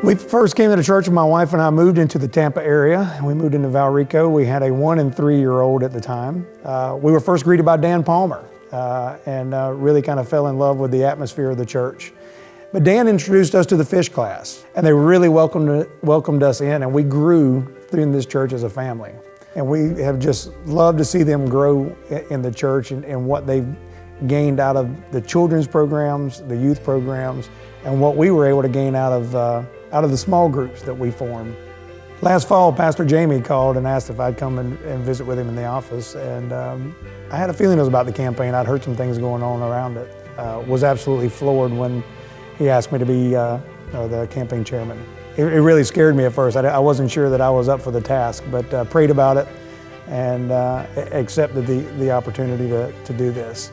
We first came to the church when my wife and I moved into the Tampa area. We moved into Valrico. We had a 1 and 3-year-old at the time. We were first greeted by Dan Palmer and really kind of fell in love with the atmosphere of the church. But Dan introduced us to the fish class, and they really welcomed us in, and we grew in this church as a family. And we have just loved to see them grow in the church and what they've gained out of the children's programs, the youth programs, and what we were able to gain out of the small groups that we formed. Last fall, Pastor Jamie called and asked if I'd come and visit with him in the office, and I had a feeling it was about the campaign. I'd heard some things going on around it. Was absolutely floored when he asked me to be the campaign chairman. It really scared me at first. I wasn't sure that I was up for the task, but prayed about it and accepted the opportunity to do this.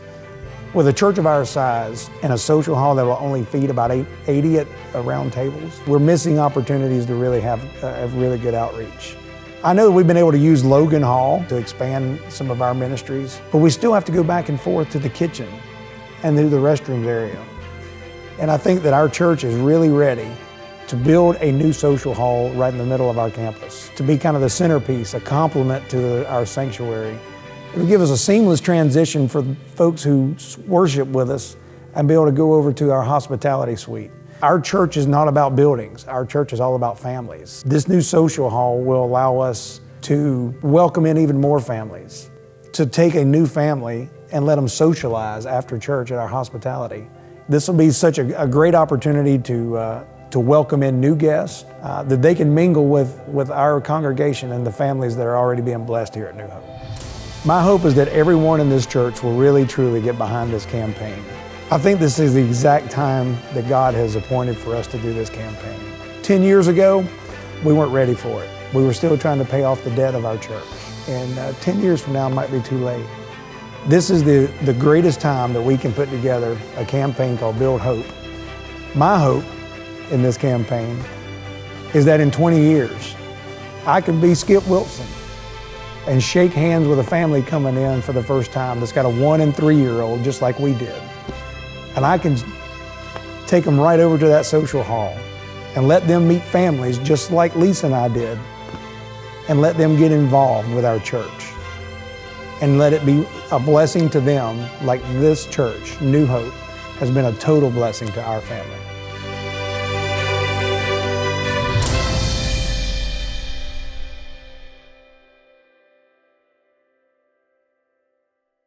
With a church of our size and a social hall that will only feed about 80 at round tables, we're missing opportunities to really have really good outreach. I know that we've been able to use Logan Hall to expand some of our ministries, but we still have to go back and forth to the kitchen and to the restrooms area. And I think that our church is really ready to build a new social hall right in the middle of our campus, to be kind of the centerpiece, a complement to our sanctuary. It will give us a seamless transition for folks who worship with us and be able to go over to our hospitality suite. Our church is not about buildings. Our church is all about families. This new social hall will allow us to welcome in even more families, to take a new family and let them socialize after church at our hospitality. This will be such a great opportunity to welcome in new guests, that they can mingle with our congregation and the families that are already being blessed here at New Hope. My hope is that everyone in this church will really, truly get behind this campaign. I think this is the exact time that God has appointed for us to do this campaign. 10 years ago, we weren't ready for it. We were still trying to pay off the debt of our church. And 10 years from now might be too late. This is the greatest time that we can put together a campaign called Build Hope. My hope in this campaign is that in 20 years, I can be Skip Wilson and shake hands with a family coming in for the first time that's got a 1 and 3-year-old just like we did. And I can take them right over to that social hall and let them meet families just like Lisa and I did, and let them get involved with our church and let it be a blessing to them like this church, New Hope, has been a total blessing to our family.